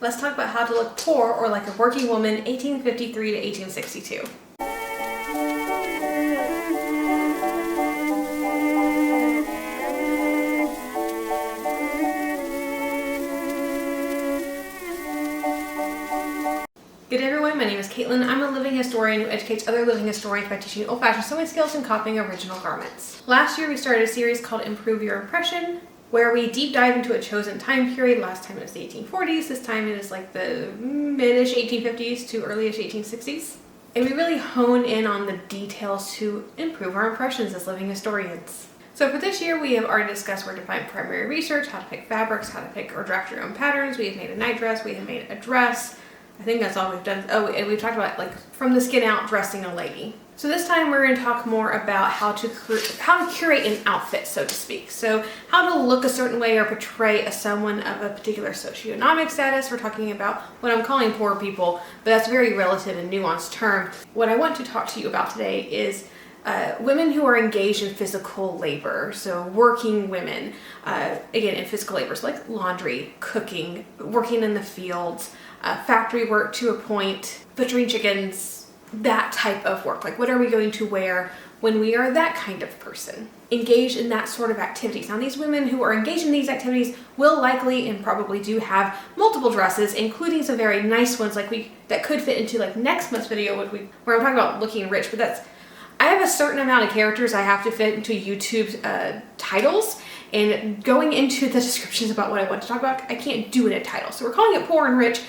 Let's talk about how to look poor or like a working woman 1853 to 1862. Good day everyone, my name is Caitlin. I'm a living historian who educates other living historians by teaching old-fashioned sewing skills and copying original garments. Last year we started a series called Improve Your Impression, where we deep dive into a chosen time period. Last time it was the 1840s, this time it is like the mid-ish 1850s to early-ish 1860s. And we really hone in on the details to improve our impressions as living historians. So for this year, we have already discussed where to find primary research, how to pick fabrics, how to pick or draft your own patterns. We have made a night dress, we have made a dress. I think that's all we've done. Oh, and we've talked about like from the skin out dressing a lady. So this time we're going to talk more about how to curate an outfit, so to speak. So how to look a certain way or portray someone of a particular socioeconomic status. We're talking about what I'm calling poor people, but that's a very relative and nuanced term. What I want to talk to you about today is women who are engaged in physical labor, so working women, again in physical labors like laundry, cooking, working in the fields, factory work to a point, butchering chickens, that type of work. Like what are we going to wear when we are that kind of person? Engaged in that sort of activities. Now these women who are engaged in these activities will likely and probably do have multiple dresses, including some very nice ones that could fit into like next month's video where I'm talking about looking rich, but I have a certain amount of characters I have to fit into YouTube's titles, and going into the descriptions about what I want to talk about, I can't do it in title. So we're calling it poor and rich,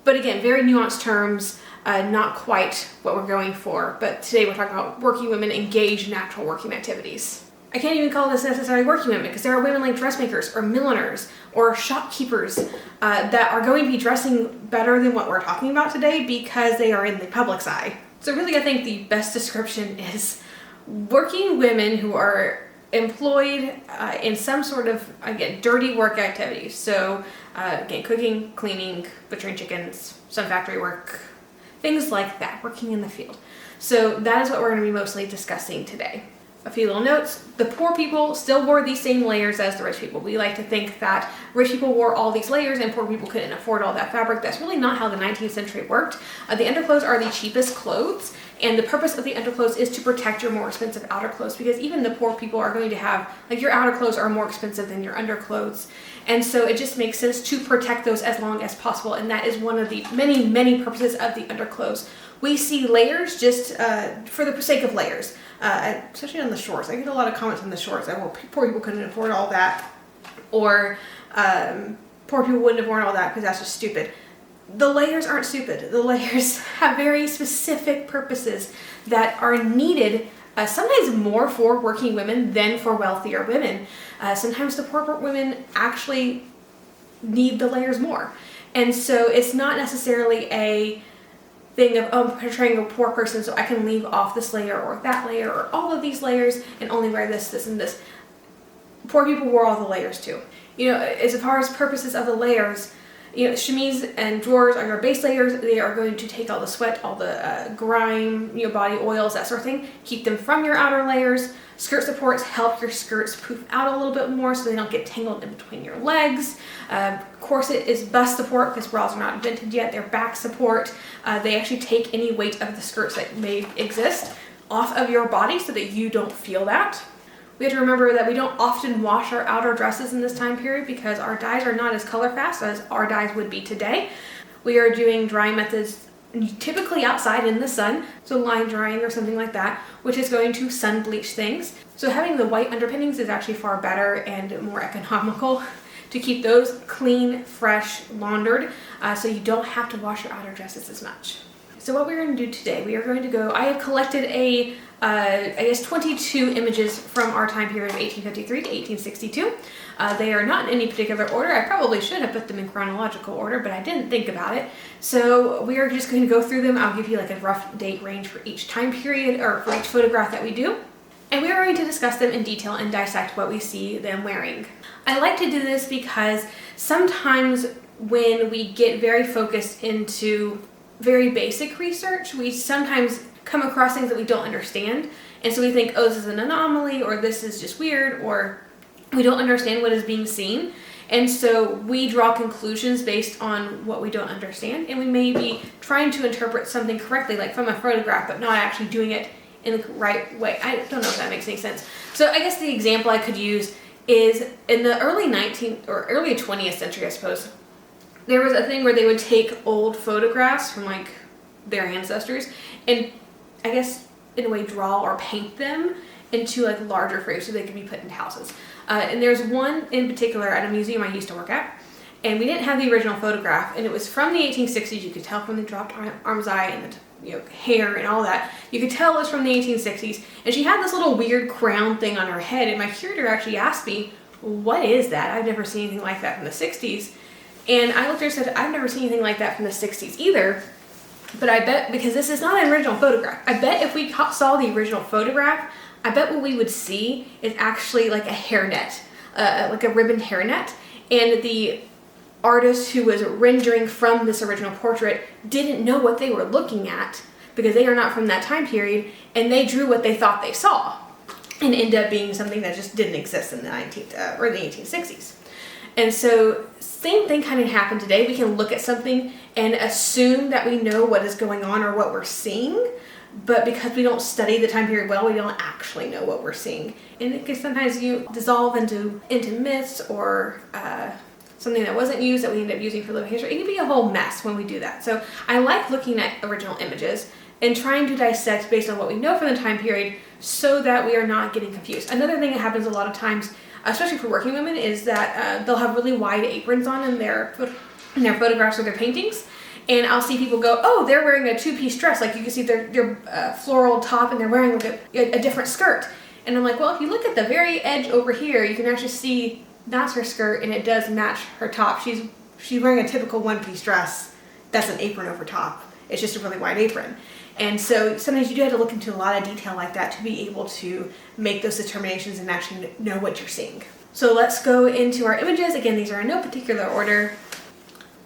but again, very nuanced terms, not quite what we're going for. But today we're talking about working women engaged in actual working activities. I can't even call this necessarily working women because there are women like dressmakers or milliners or shopkeepers that are going to be dressing better than what we're talking about today because they are in the public's eye. So really, I think the best description is working women who are employed in some sort of, again, dirty work activities. So again, cooking, cleaning, butchering chickens, some factory work, things like that, working in the field. So that is what we're going to be mostly discussing today. A few little notes. The poor people still wore these same layers as the rich people. We like to think that rich people wore all these layers and poor people couldn't afford all that fabric. That's really not how the 19th century worked. The underclothes are the cheapest clothes, and the purpose of the underclothes is to protect your more expensive outer clothes, because even the poor people are going to have, like, your outer clothes are more expensive than your underclothes. And so it just makes sense to protect those as long as possible, and that is one of the many, many purposes of the underclothes. We see layers just for the sake of layers. Especially on the shorts. I get a lot of comments on the shorts. Poor people couldn't afford all that, or poor people wouldn't have worn all that because that's just stupid. The layers aren't stupid. The layers have very specific purposes that are needed, sometimes more for working women than for wealthier women. Sometimes the poor women actually need the layers more. And so it's not necessarily a thing of, oh, I'm portraying a poor person so I can leave off this layer or that layer or all of these layers and only wear this, this, and this. Poor people wore all the layers too. You know, as far as purposes of the layers, you know, chemise and drawers are your base layers. They are going to take all the sweat, all the grime, you know, body oils, that sort of thing. Keep them from your outer layers. Skirt supports help your skirts poof out a little bit more so they don't get tangled in between your legs. Corset is bust support because bras are not invented yet. They're back support. They actually take any weight of the skirts that may exist off of your body so that you don't feel that. We have to remember that we don't often wash our outer dresses in this time period because our dyes are not as color fast as our dyes would be today. We are doing drying methods typically outside in the sun, so line drying or something like that, which is going to sun bleach things. So having the white underpinnings is actually far better and more economical to keep those clean, fresh, laundered, so you don't have to wash your outer dresses as much. So what we're going to do today, we are going to go, I have collected I guess 22 images from our time period of 1853 to 1862. They are not in any particular order. I probably should have put them in chronological order, but I didn't think about it. So we are just going to go through them. I'll give you like a rough date range for each time period or for each photograph that we do. And we are going to discuss them in detail and dissect what we see them wearing. I like to do this because sometimes when we get very focused into very basic research, we sometimes come across things that we don't understand. And so we think, oh, this is an anomaly, or this is just weird, or we don't understand what is being seen. And so we draw conclusions based on what we don't understand, and we may be trying to interpret something correctly, like from a photograph, but not actually doing it in the right way. I don't know if that makes any sense. So I guess the example I could use is in the early 19th or early 20th century, I suppose, there was a thing where they would take old photographs from like their ancestors and I guess in a way draw or paint them into like larger frames so they could be put into houses. And there's one in particular at a museum I used to work at, and we didn't have the original photograph, and it was from the 1860s. You could tell from the dropped arm's eye and the hair and all that. You could tell it was from the 1860s, and she had this little weird crown thing on her head, and my curator actually asked me, what is that? I've never seen anything like that from the 60s. And I looked at her and said, I've never seen anything like that from the 60s either. But I bet, because this is not an original photograph, I bet if we saw the original photograph, I bet what we would see is actually like a hairnet, like a ribbon hairnet. And the artist who was rendering from this original portrait didn't know what they were looking at because they are not from that time period, and they drew what they thought they saw and ended up being something that just didn't exist in the 19th or the 1860s. And so same thing kind of happened today. We can look at something and assume that we know what is going on or what we're seeing, but because we don't study the time period well, we don't actually know what we're seeing. And it can sometimes dissolve into myths or something that wasn't used that we end up using for living history. It can be a whole mess when we do that. So I like looking at original images and trying to dissect based on what we know from the time period so that we are not getting confused. Another thing that happens a lot of times, especially for working women, is that they'll have really wide aprons on in their photographs or their paintings. And I'll see people go, oh, they're wearing a two-piece dress. Like you can see their floral top and they're wearing like a different skirt. And I'm like, well, if you look at the very edge over here, you can actually see that's her skirt and it does match her top. She's wearing a typical one-piece dress. That's an apron over top. It's just a really wide apron. And so sometimes you do have to look into a lot of detail like that to be able to make those determinations and actually know what you're seeing. So let's go into our images. Again, these are in no particular order.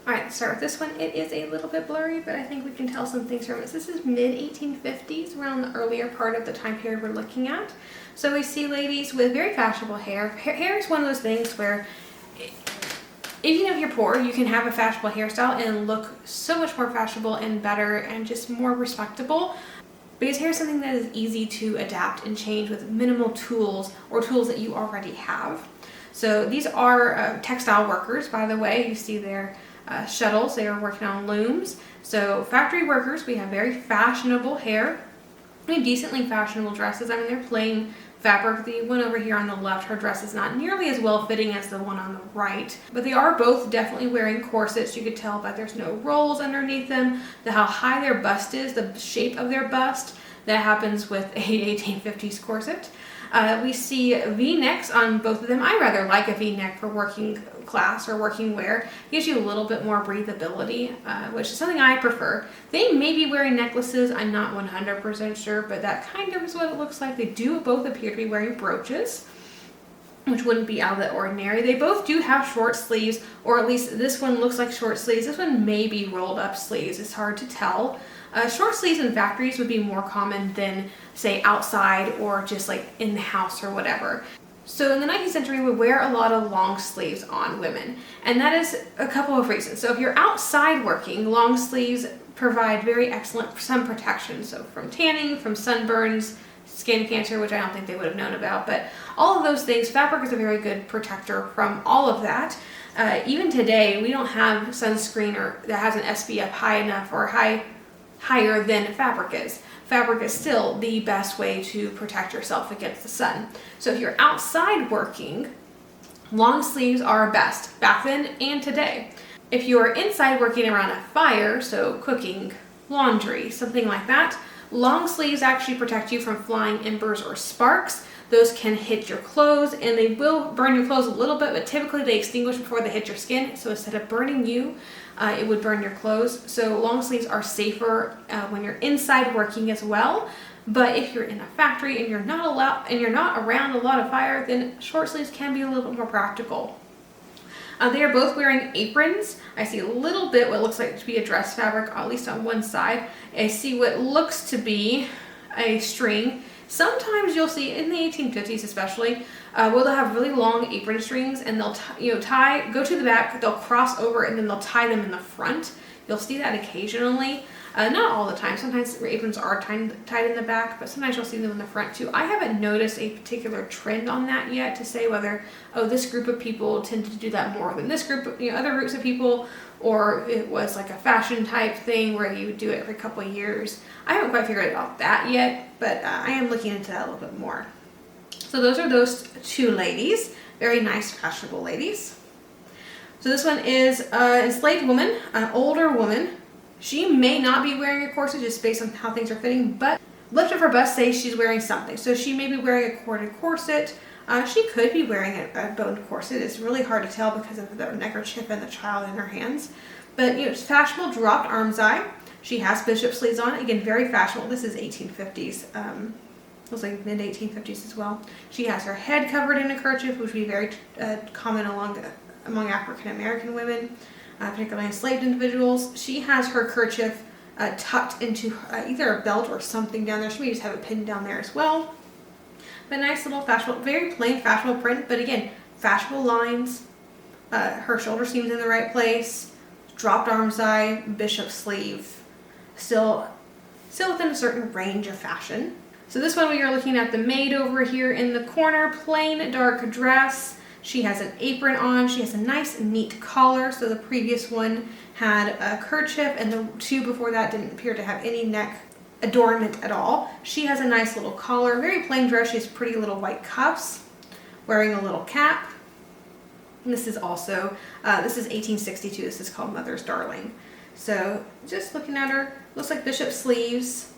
All right, let's start with this one. It is a little bit blurry, but I think we can tell some things from it. This is mid-1850s, around the earlier part of the time period we're looking at. So we see ladies with very fashionable hair. Hair is one of those things where even if you're poor, you can have a fashionable hairstyle and look so much more fashionable and better and just more respectable. Because hair is something that is easy to adapt and change with minimal tools or tools that you already have. So these are textile workers, by the way. You see their shuttles. They are working on looms. So factory workers, we have very fashionable hair. We have decently fashionable dresses. I mean, they're plain fabric. The one over here on the left, her dress is not nearly as well fitting as the one on the right, but they are both definitely wearing corsets. You could tell by there's no rolls underneath them, how high their bust is, the shape of their bust. That happens with a 1850s corset. We see V-necks on both of them. I rather like a V-neck for working class or working wear. It gives you a little bit more breathability, which is something I prefer. They may be wearing necklaces. I'm not 100% sure, but that kind of is what it looks like. They do both appear to be wearing brooches, which wouldn't be out of the ordinary. They both do have short sleeves, or at least this one looks like short sleeves. This one may be rolled up sleeves. It's hard to tell. Short sleeves in factories would be more common than, say, outside or just like in the house or whatever. So in the 19th century, we wear a lot of long sleeves on women, and that is a couple of reasons. So if you're outside working, long sleeves provide very excellent sun protection. So from tanning, from sunburns, skin cancer, which I don't think they would have known about, but all of those things, fabric is a very good protector from all of that. Even today, we don't have sunscreen that has an SPF high enough or higher than fabric is. Fabric is still the best way to protect yourself against the sun. So if you're outside working, long sleeves are best, back then and today. If you are inside working around a fire, so cooking, laundry, something like that, long sleeves actually protect you from flying embers or sparks. Those can hit your clothes, and they will burn your clothes a little bit, but typically they extinguish before they hit your skin. So instead of burning you, it would burn your clothes. So long sleeves are safer when you're inside working as well. But if you're in a factory and you're not around a lot of fire, then short sleeves can be a little bit more practical. They are both wearing aprons. I see a little bit what looks like to be a dress fabric, at least on one side. I see what looks to be a string. Sometimes you'll see in the 1850s especially, where they'll have really long apron strings and they'll go to the back, they'll cross over and then they'll tie them in the front. You'll see that occasionally. Not all the time. Sometimes aprons are tied in the back, but sometimes you'll see them in the front too. I haven't noticed a particular trend on that yet to say whether, oh, this group of people tend to do that more than this group, other groups of people, or it was like a fashion type thing where you would do it every couple of years. I haven't quite figured out that yet, but I am looking into that a little bit more. So those are those two ladies. Very nice, fashionable ladies. So this one is an enslaved woman, an older woman. She may not be wearing a corset just based on how things are fitting, but lift of her bust says she's wearing something. So she may be wearing a corded corset. She could be wearing a bone corset. It's really hard to tell because of the neckerchief and the child in her hands. But it's fashionable dropped armscye. She has bishop sleeves on. Again, very fashionable. This is 1850s. It was like mid 1850s as well. She has her head covered in a kerchief, which would be very common among African American women, particularly enslaved individuals. She has her kerchief tucked into either a belt or something down there. She may just have it pinned down there as well. But nice little fashionable, very plain fashionable print, but again, fashionable lines. Her shoulder seam's in the right place. Dropped armscye, bishop sleeve. Still within a certain range of fashion. So this one we are looking at the maid over here in the corner, plain dark dress. She has an apron on. She has a nice neat collar. So the previous one had a kerchief and the two before that didn't appear to have any neck adornment at all. She has a nice little collar, very plain dress. She has pretty little white cuffs, wearing a little cap. And this is also, this is 1862. This is called Mother's Darling. So just looking at her, looks like bishop sleeves,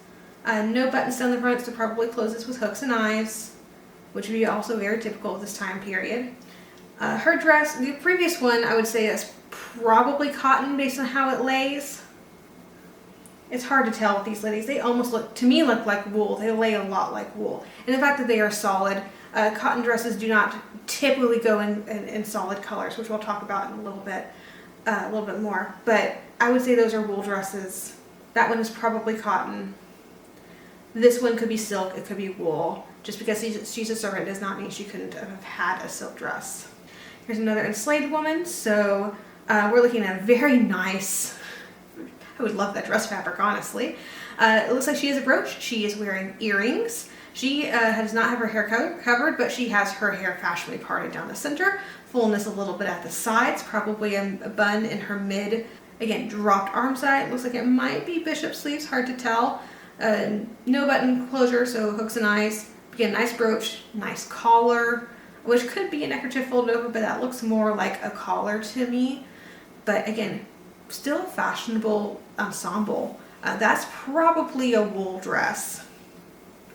no buttons down the front, so probably closes with hooks and eyes, which would be also very typical of this time period. Her dress, the previous one, I would say is probably cotton based on how it lays. It's hard to tell with these ladies. They almost look, to me, look like wool. They lay a lot like wool. And the fact that they are solid, cotton dresses do not typically go in solid colors, which we'll talk about in a little bit more. But I would say those are wool dresses. That one is probably cotton. This one could be silk, it could be wool. Just because she's a servant does not mean she couldn't have had a silk dress. Here's another enslaved woman. So we're looking at a very nice, I would love that dress fabric, honestly. It looks like she has a brooch. She is wearing earrings. She does not have her hair covered, but she has her hair fashionably parted down the center. Fullness a little bit at the sides, probably a bun in her mid. Again, dropped armscye. It looks like it might be bishop sleeves, hard to tell. No button closure, so hooks and eyes. Again, nice brooch, nice collar, which could be a neckerchief folded over, but that looks more like a collar to me. But again, still a fashionable ensemble. That's probably a wool dress,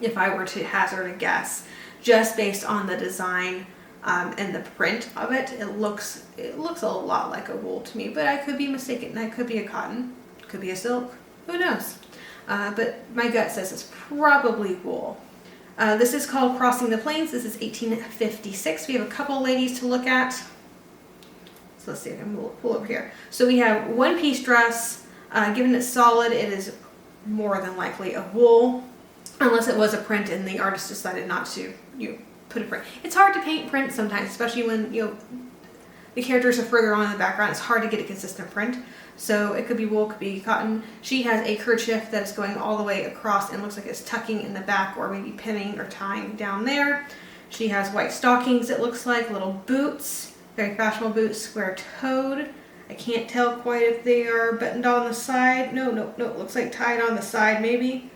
if I were to hazard a guess, just based on the design and the print of it. It looks a lot like a wool to me, but I could be mistaken. That could be a cotton, could be a silk, who knows? But my gut says it's probably wool. This is called Crossing the Plains. This is 1856. We have a couple ladies to look at. So let's see, I can pull over here. So we have one piece dress. Given it's solid, it is more than likely a wool, unless it was a print and the artist decided not to put a print. It's hard to paint print sometimes, especially when the characters are further on in the background. It's hard to get a consistent print. So it could be wool, could be cotton. She has a kerchief that is going all the way across and looks like it's tucking in the back or maybe pinning or tying down there. She has white stockings, it looks like, little boots, very fashionable boots, square-toed. I can't tell quite if they are buttoned on the side. No, it looks like tied on the side maybe.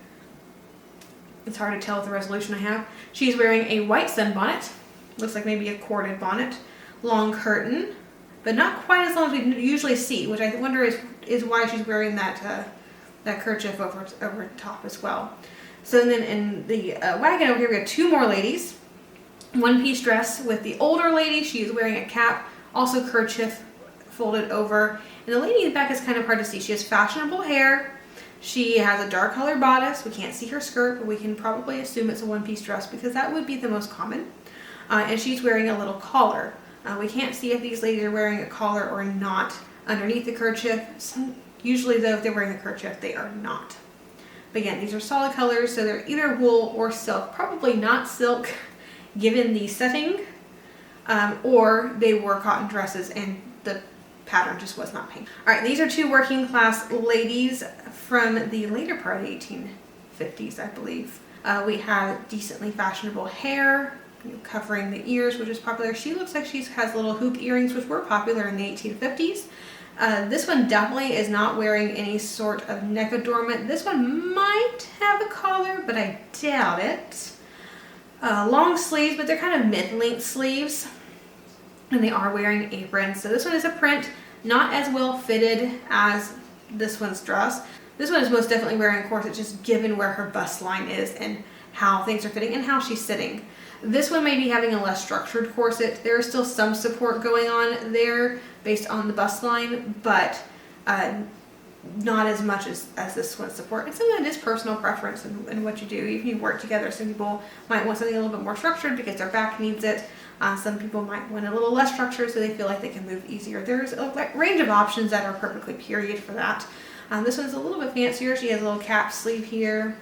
It's hard to tell with the resolution I have. She's wearing a white sunbonnet. Looks like maybe a corded bonnet. Long curtain, but not quite as long as we usually see, which I wonder is why she's wearing that kerchief over top as well. So then in the wagon over here we have two more ladies. One piece dress with the older lady. She is wearing a cap, also kerchief folded over. And the lady in the back is kind of hard to see. She has fashionable hair. She has a dark colored bodice. We can't see her skirt, but we can probably assume it's a one-piece dress because that would be the most common. And she's wearing a little collar. We can't see if these ladies are wearing a collar or not underneath the kerchief. Usually though, if they're wearing a kerchief, they are not. But again, these are solid colors, so they're either wool or silk. Probably not silk given the setting, or they were cotton dresses and the pattern just was not pink. All right, these are two working class ladies from the later part of the 1850s, I believe. We have decently fashionable hair, covering the ears, which is popular. She looks like she has little hoop earrings, which were popular in the 1850s. This one definitely is not wearing any sort of neck adornment. This one might have a collar, but I doubt it. Long sleeves, but they're kind of mid-length sleeves. And they are wearing aprons. So this one is a print, not as well fitted as this one's dress. This one is most definitely wearing a corset, just given where her bust line is and how things are fitting and how she's sitting. This one may be having a less structured corset. There is still some support going on there based on the bust line, but not as much as this one's support. And some of it is personal preference and what you do. If you work together, some people might want something a little bit more structured because their back needs it. Some people might want a little less structured so they feel like they can move easier. There's a range of options that are perfectly period for that. This one's a little bit fancier. She has a little cap sleeve here.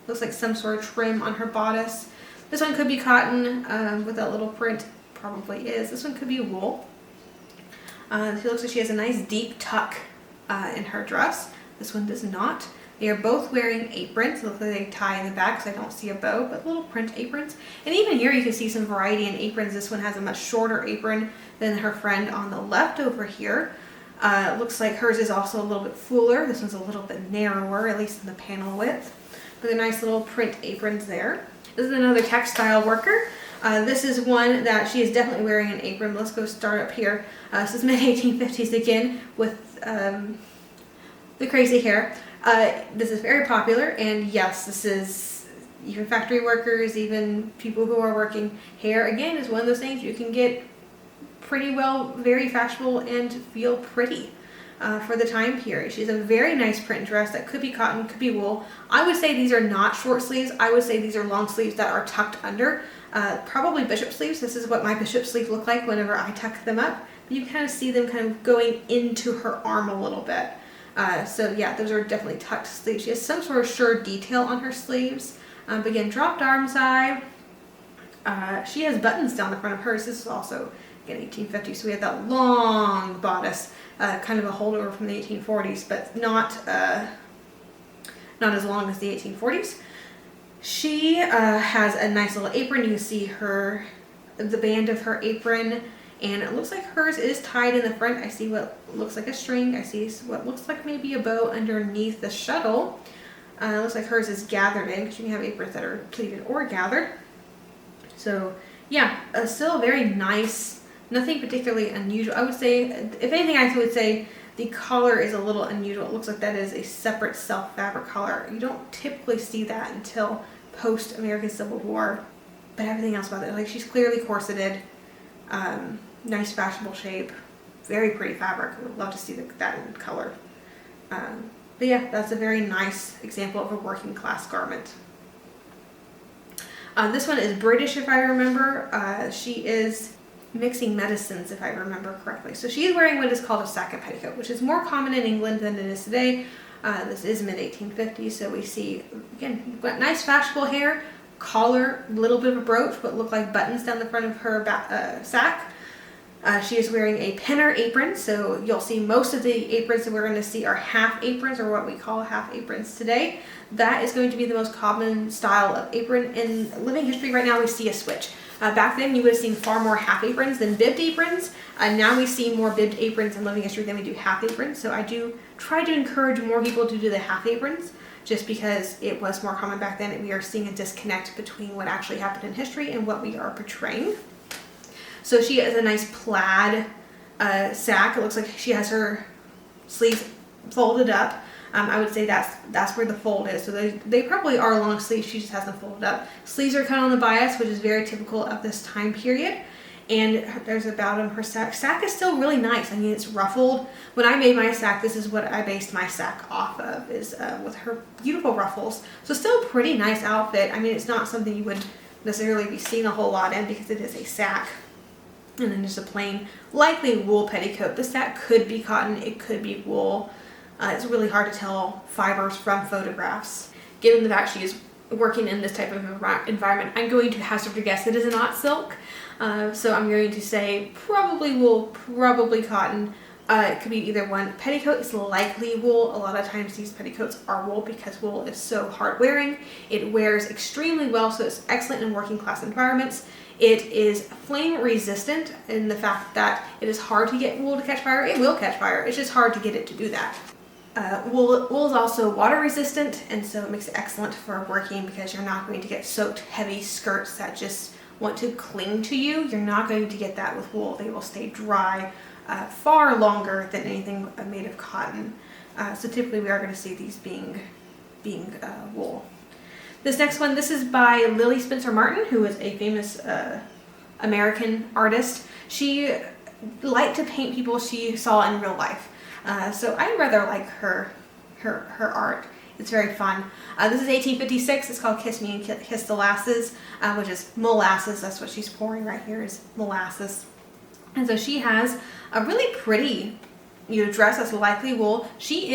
Looks like some sort of trim on her bodice. This one could be cotton with that little print. Probably is. This one could be wool. She looks like she has a nice deep tuck in her dress. This one does not. They are both wearing aprons. It looks like they tie in the back, so I don't see a bow, but little print aprons. And even here you can see some variety in aprons. This one has a much shorter apron than her friend on the left over here. It looks like hers is also a little bit fuller. This one's a little bit narrower, at least in the panel width. With a nice little print aprons there. This is another textile worker. This is one that she is definitely wearing an apron. Let's go start up here. This is mid-1850s again with the crazy hair. This is very popular, and yes, this is even factory workers, even people who are working. Hair, again, is one of those things you can get pretty well, very fashionable, and feel pretty for the time period. She's a very nice print dress that could be cotton, could be wool. I would say these are not short sleeves. I would say these are long sleeves that are tucked under. Probably bishop sleeves. This is what my bishop sleeves look like whenever I tuck them up. You can kind of see them kind of going into her arm a little bit. So yeah, those are definitely tucked sleeves. She has some sort of sure detail on her sleeves. But again, dropped arm side. She has buttons down the front of hers. This is also, again, 1850, so we had that long bodice, kind of a holdover from the 1840s, but not as long as the 1840s. She has a nice little apron. You can see the band of her apron. And it looks like hers is tied in the front. I see what looks like a string. I see what looks like maybe a bow underneath the shuttle. It looks like hers is gathered in, because you can have aprons that are pleated or gathered. So yeah, still very nice. Nothing particularly unusual. I would say, if anything, I would say the collar is a little unusual. It looks like that is a separate self-fabric collar. You don't typically see that until post-American Civil War. But everything else about it, like she's clearly corseted. Nice fashionable shape, very pretty fabric. I would love to see that in color. But yeah, that's a very nice example of a working class garment. This one is British, if I remember. She is mixing medicines, if I remember correctly. So she is wearing what is called a sack petticoat, which is more common in England than it is today. This is mid-1850s, so we see, again, you've got nice fashionable hair, collar, little bit of a brooch, what look like buttons down the front of her sack. She is wearing a pinner apron, so you'll see most of the aprons that we're going to see are half aprons, or what we call half aprons today. That is going to be the most common style of apron. In living history right now, we see a switch. Back then, you would have seen far more half aprons than bibbed aprons. Now we see more bibbed aprons in living history than we do half aprons. So I do try to encourage more people to do the half aprons, just because it was more common back then, and we are seeing a disconnect between what actually happened in history and what we are portraying. So she has a nice plaid sack. It looks like she has her sleeves folded up. I would say that's where the fold is. So they probably are long sleeves. She just has them folded up. Sleeves are cut on the bias, which is very typical of this time period. And there's a bout on her sack. Sack is still really nice. I mean, it's ruffled. When I made my sack, this is what I based my sack off of, is with her beautiful ruffles. So still a pretty nice outfit. I mean, it's not something you would necessarily be seeing a whole lot in because it is a sack. And then just a plain, likely wool petticoat. The sack could be cotton, it could be wool. It's really hard to tell fibers from photographs. given the fact she is working in this type of environment, I'm going to hazard a guess it is not silk. So I'm going to say probably wool, probably cotton. It could be either one. Petticoat is likely wool. A lot of times these petticoats are wool because wool is so hard wearing. It wears extremely well, so it's excellent in working class environments. It is flame resistant in the fact that it is hard to get wool to catch fire. It will catch fire. It's just hard to get it to do that. Wool is also water resistant, and so it makes it excellent for working because you're not going to get soaked heavy skirts that just want to cling to you. You're not going to get that with wool. They will stay dry far longer than anything made of cotton. So typically we are going to see these being wool. This next one, this is by Lily Spencer Martin, who is a famous American artist. She liked to paint people she saw in real life. So I rather like her art. It's very fun. This is 1856. It's called Kiss Me and Kiss the Lasses, which is molasses. That's what she's pouring right here is molasses. And so she has a really pretty, dress that's likely wool. She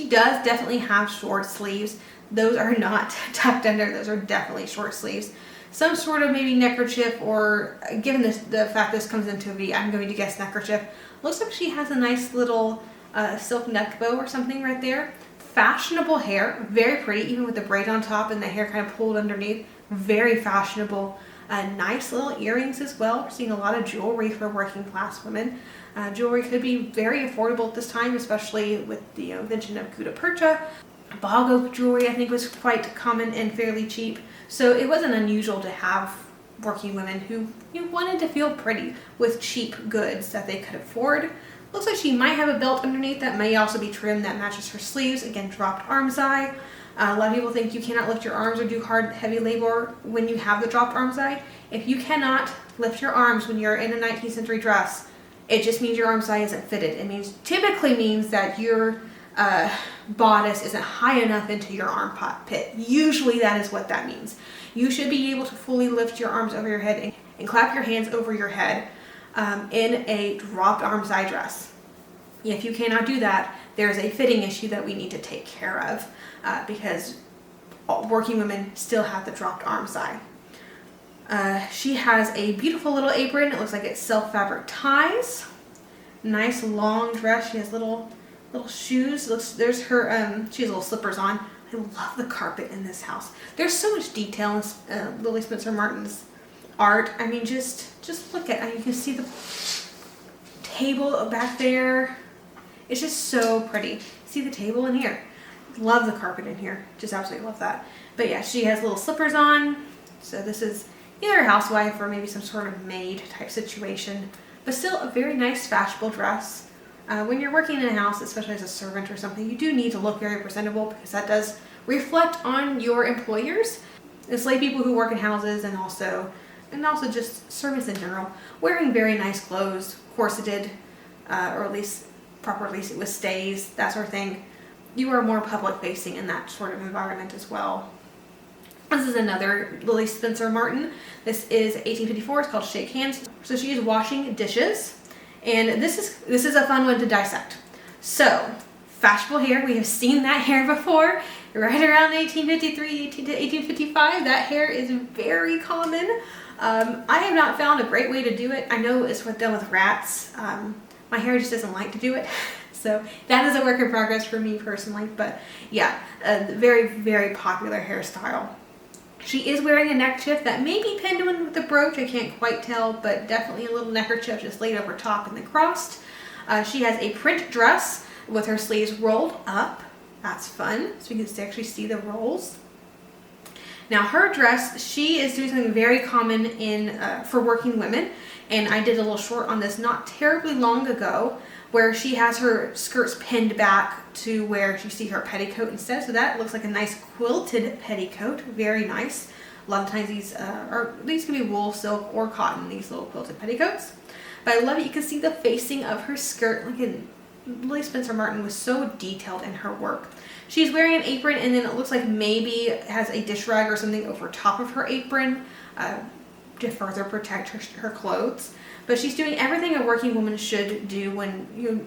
does definitely have short sleeves. Those are not tucked under. Those are definitely short sleeves. Some sort of maybe neckerchief, or given the fact this comes into a V, I'm going to guess neckerchief. Looks like she has a nice little silk neck bow or something right there. Fashionable hair, very pretty, even with the braid on top and the hair kind of pulled underneath. Very fashionable. Nice little earrings as well. We're seeing a lot of jewelry for working class women. Jewelry could be very affordable at this time, especially with the invention of gutta percha. Bog oak jewelry, I think, was quite common and fairly cheap. So it wasn't unusual to have working women who wanted to feel pretty with cheap goods that they could afford. Looks like she might have a belt underneath that may also be trimmed that matches her sleeves. Again, dropped armscye. A lot of people think you cannot lift your arms or do hard, heavy labor when you have the dropped armscye. If you cannot lift your arms when you're in a 19th century dress, it just means your armscye isn't fitted. It typically means that your bodice isn't high enough into your armpit. Usually that is what that means. You should be able to fully lift your arms over your head and clap your hands over your head in a dropped armscye dress. If you cannot do that, there's a fitting issue that we need to take care of because working women still have the dropped armscye. She has a beautiful little apron. It looks like it's self-fabric ties. Nice long dress. She has little shoes. There's her. She has little slippers on. I love the carpet in this house. There's so much detail in Lily Spencer Martin's art. I mean, just look at. You can see the table back there. It's just so pretty. See the table in here. Love the carpet in here. Just absolutely love that. But yeah, she has little slippers on. So this is either a housewife or maybe some sort of maid type situation. But still a very nice fashionable dress. When you're working in a house, especially as a servant or something, you do need to look very presentable because that does reflect on your employers. Enslaved people who work in houses and also just servants in general, wearing very nice clothes, corseted, or at least properly with stays, that sort of thing. You are more public facing in that sort of environment as well. This is another Lily Spencer Martin. This is 1854. It's called Shake Hands. So she is washing dishes. And this is a fun one to dissect. So, fashionable hair, we have seen that hair before. Right around 1853 to 1855, that hair is very common. I have not found a great way to do it. I know it's done with rats. My hair just doesn't like to do it. So that is a work in progress for me personally. But yeah, a very, very popular hairstyle. She is wearing a neckerchief that may be pinned in with a brooch. I can't quite tell, but definitely a little neckerchief just laid over top and then crossed. She has a print dress with her sleeves rolled up. That's fun. So you can actually see the rolls. Now her dress, she is doing something very common for working women. And I did a little short on this not terribly long ago where she has her skirts pinned back to where you see her petticoat instead. So that looks like a nice quilted petticoat. Very nice. A lot of times these can be wool, silk, or cotton, these little quilted petticoats. But I love it. You can see the facing of her skirt. Lily Spencer Martin was so detailed in her work. She's wearing an apron, and then it looks like maybe has a dish rag or something over top of her apron to further protect her clothes. But she's doing everything a working woman should do when you're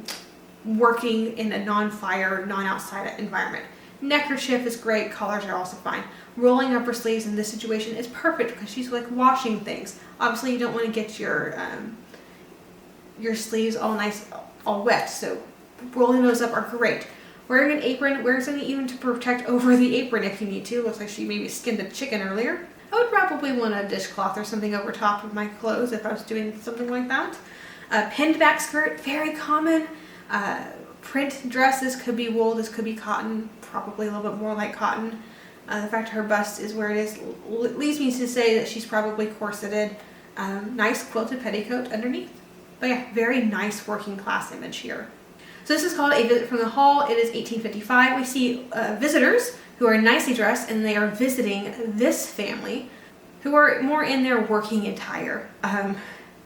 working in a non-fire, non-outside environment. Neckerchief is great, collars are also fine. Rolling up her sleeves in this situation is perfect because she's like washing things. Obviously you don't want to get your sleeves all nice, all wet, so rolling those up are great. Wearing an apron, wear something even to protect over the apron if you need to. Looks like she maybe skinned a chicken earlier. I would probably want a dishcloth or something over top of my clothes if I was doing something like that. Pinned back skirt, very common. Print dresses could be wool, this could be cotton, probably a little bit more like cotton. The fact her bust is where it is leads me to say that she's probably corseted. Nice quilted petticoat underneath. But yeah, very nice working class image here. So this is called A Visit from the Hall. It is 1855. We see visitors who are nicely dressed, and they are visiting this family who are more in their working attire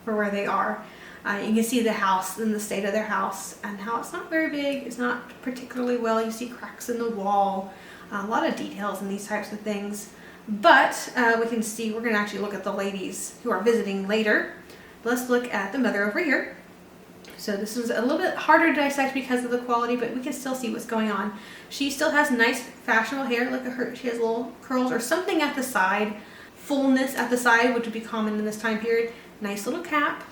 for where they are. You can see the house and the state of their house and how it's not very big. It's not particularly well. You see cracks in the wall, a lot of details in these types of things. But we can see, we're going to actually look at the ladies who are visiting later. Let's look at the mother over here. So this is a little bit harder to dissect because of the quality, but we can still see what's going on. She still has nice fashionable hair. Look at her, she has little curls or something at the side. Fullness at the side, which would be common in this time period. Nice little cap.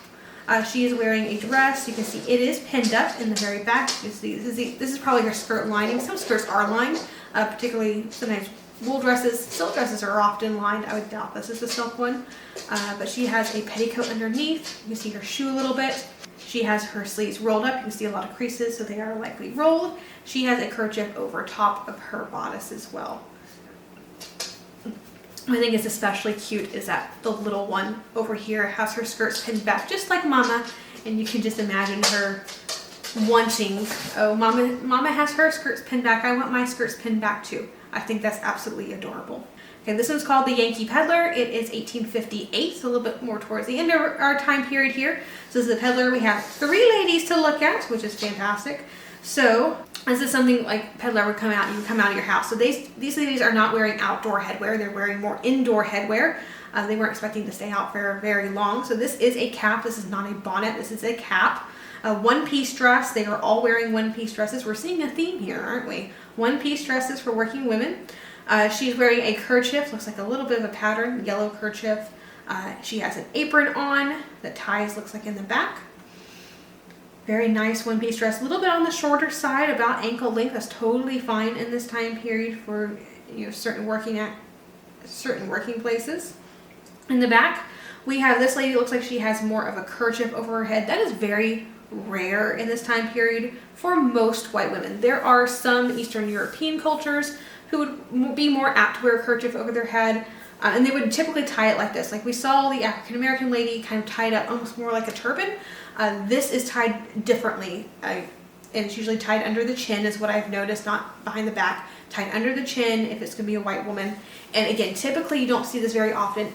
She is wearing a dress. You can see it is pinned up in the very back. You can see this is probably her skirt lining. Some skirts are lined, particularly sometimes wool dresses. Silk dresses are often lined. I would doubt this is a silk one. But she has a petticoat underneath. You can see her shoe a little bit. She has her sleeves rolled up. You can see a lot of creases, so they are likely rolled. She has a kerchief over top of her bodice as well. I think it's especially cute is that the little one over here has her skirts pinned back just like Mama, and you can just imagine her wanting, oh, Mama has her skirts pinned back, I want my skirts pinned back too. I think that's absolutely adorable. Okay, this one's called the Yankee Peddler. It is 1858, so a little bit more towards the end of our time period here. So this is the peddler. We have 3 ladies to look at, which is fantastic. So this is something like peddler would come out, you would come out of your house. So these ladies are not wearing outdoor headwear, they're wearing more indoor headwear. They weren't expecting to stay out for very long. So this is a cap, this is not a bonnet, this is a cap. A one-piece dress, they are all wearing one-piece dresses. We're seeing a theme here, aren't we? One-piece dresses for working women. She's wearing a kerchief, looks like a little bit of a pattern, yellow kerchief. She has an apron on that ties, looks like in the back. Very nice one-piece dress, a little bit on the shorter side, about ankle length. That's totally fine in this time period for certain working places. In the back, we have this lady. Looks like she has more of a kerchief over her head. That is very rare in this time period for most white women. There are some Eastern European cultures who would be more apt to wear a kerchief over their head, and they would typically tie it like this. Like we saw the African American lady kind of tied up almost more like a turban. This is tied differently, and it's usually tied under the chin is what I've noticed, not behind the back, tied under the chin if it's going to be a white woman. And again, typically you don't see this very often,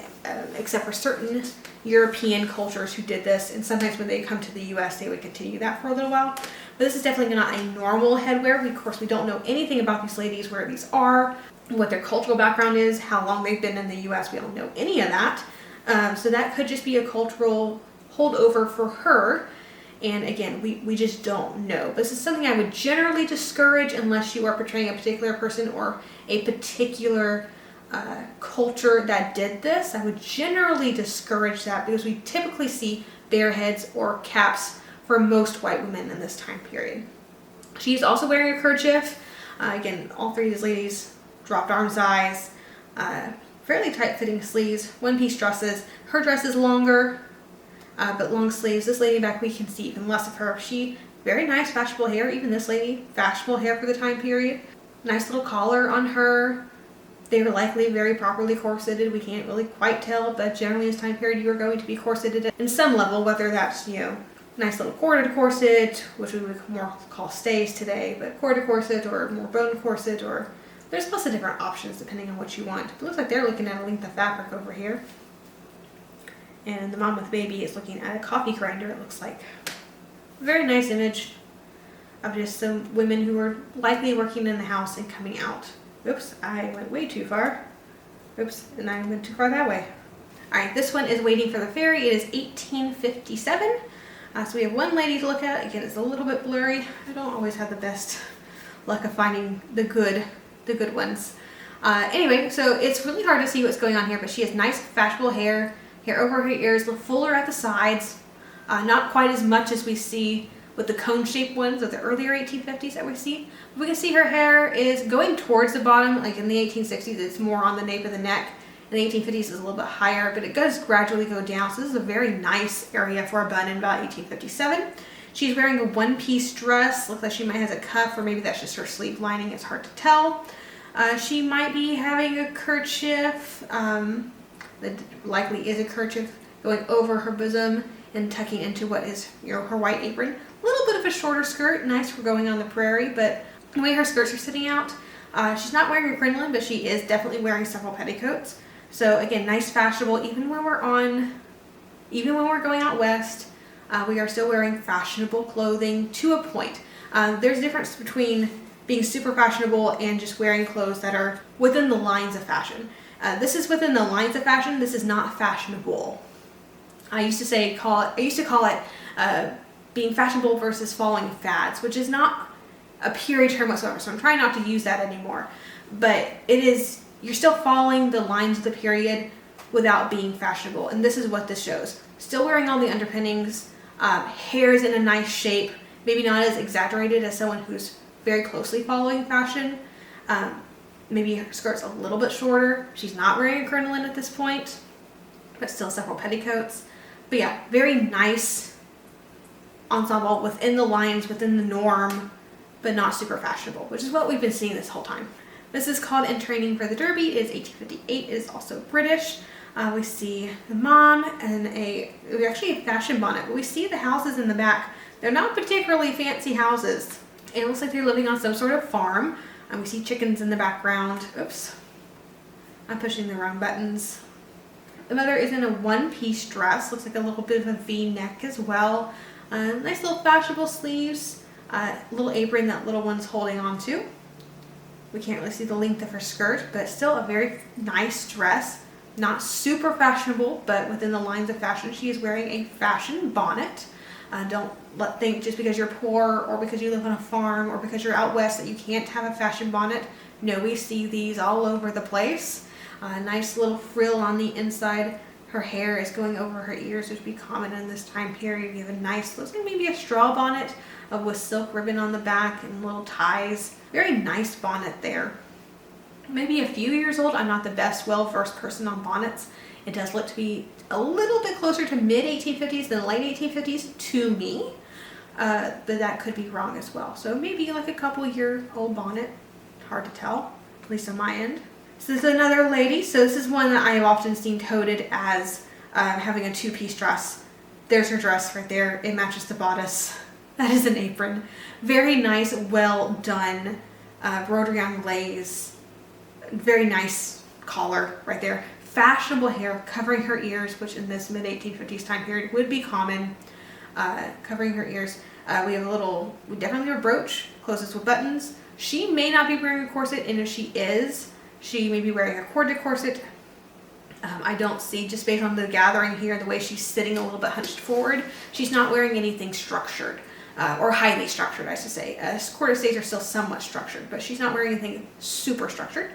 except for certain European cultures who did this, and sometimes when they come to the US they would continue that for a little while. But this is definitely not a normal headwear. Of course, we don't know anything about these ladies, where these are, what their cultural background is, how long they've been in the US. We don't know any of that. So that could just be a cultural holdover for her. And again, we just don't know. But this is something I would generally discourage unless you are portraying a particular person or a particular culture that did this. I would generally discourage that because we typically see bare heads or caps for most white women in this time period. She's also wearing a kerchief. Again, all 3 of these ladies, dropped arm size, fairly tight-fitting sleeves, one-piece dresses. Her dress is longer, but long sleeves. This lady back, we can see even less of her. She, very nice fashionable hair. Even this lady, fashionable hair for the time period. Nice little collar on her. They were likely very properly corseted. We can't really quite tell, but generally in this time period you are going to be corseted in some level, whether that's, nice little corded corset, which we would more call stays today, but corded corset or more bone corset, or there's lots of different options depending on what you want. It looks like they're looking at a length of fabric over here. And the mom with the baby is looking at a coffee grinder, it looks like. Very nice image of just some women who are likely working in the house and coming out. Oops, I went way too far. Oops, and I went too far that way. Alright, this one is Waiting for the Ferry. It is 1857. So we have one lady to look at. Again, it's a little bit blurry. I don't always have the best luck of finding the good the good ones. Anyway, so it's really hard to see what's going on here, but she has nice fashionable hair over her ears, a little fuller at the sides, not quite as much as we see with the cone-shaped ones of the earlier 1850s that we see. We can see her hair is going towards the bottom, like in the 1860s it's more on the nape of the neck. In the 1850s it's a little bit higher, but it does gradually go down, so this is a very nice area for a bun in about 1857. She's wearing a one-piece dress, looks like she might have a cuff, or maybe that's just her sleeve lining, it's hard to tell. She might be having a kerchief, that likely is a kerchief, going over her bosom and tucking into what is, her white apron. A little bit of a shorter skirt, nice for going on the prairie, but the way her skirts are sitting out, she's not wearing a crinoline, but she is definitely wearing several petticoats. So again, nice fashionable, even when we're going out west, we are still wearing fashionable clothing to a point. There's a difference between being super fashionable and just wearing clothes that are within the lines of fashion. This is within the lines of fashion. This is not fashionable. I used to call it being fashionable versus following fads, which is not a period term whatsoever. So I'm trying not to use that anymore. But it is, you're still following the lines of the period without being fashionable. And this is what this shows. Still wearing all the underpinnings, hair's in a nice shape, maybe not as exaggerated as someone who's very closely following fashion. Maybe her skirt's a little bit shorter. She's not wearing a crinoline at this point, but still several petticoats. But yeah, very nice ensemble within the lines, within the norm, but not super fashionable, which is what we've been seeing this whole time. This is called In Training for the Derby. It is 1858. It is also British. We see the mom and actually a fashion bonnet, but we see the houses in the back. They're not particularly fancy houses. It looks like they're living on some sort of farm. And we see chickens in the background. Oops, I'm pushing the wrong buttons. The mother is in a one-piece dress. Looks like a little bit of a V-neck as well. Nice little fashionable sleeves. Little apron that little one's holding on to. We can't really see the length of her skirt, but still a very nice dress. Not super fashionable, but within the lines of fashion. She is wearing a fashion bonnet. Don't think just because you're poor or because you live on a farm or because you're out west that you can't have a fashion bonnet. No, we see these all over the place. Nice little frill on the inside. Her hair is going over her ears, which would be common in this time period. You have a nice, looks like maybe a straw bonnet with silk ribbon on the back and little ties. Very nice bonnet there. Maybe a few years old. I'm not the best well-versed person on bonnets. It does look to be a little bit closer to mid-1850s than late 1850s to me, but that could be wrong as well. So maybe like a couple-year-old bonnet. Hard to tell, at least on my end. So this is another lady. So this is one that I have often seen toted as having a two-piece dress. There's her dress right there. It matches the bodice. That is an apron. Very nice, well done, broderie on glaze. Very nice collar right there. Fashionable hair covering her ears, which in this mid-1850s time period would be common. Covering her ears. We definitely have a brooch, closes with buttons. She may not be wearing a corset, and if she is, she may be wearing a corded corset. I don't see, just based on the gathering here, the way she's sitting a little bit hunched forward, she's not wearing anything structured, or highly structured, I should say. Corded stays are still somewhat structured, but she's not wearing anything super structured.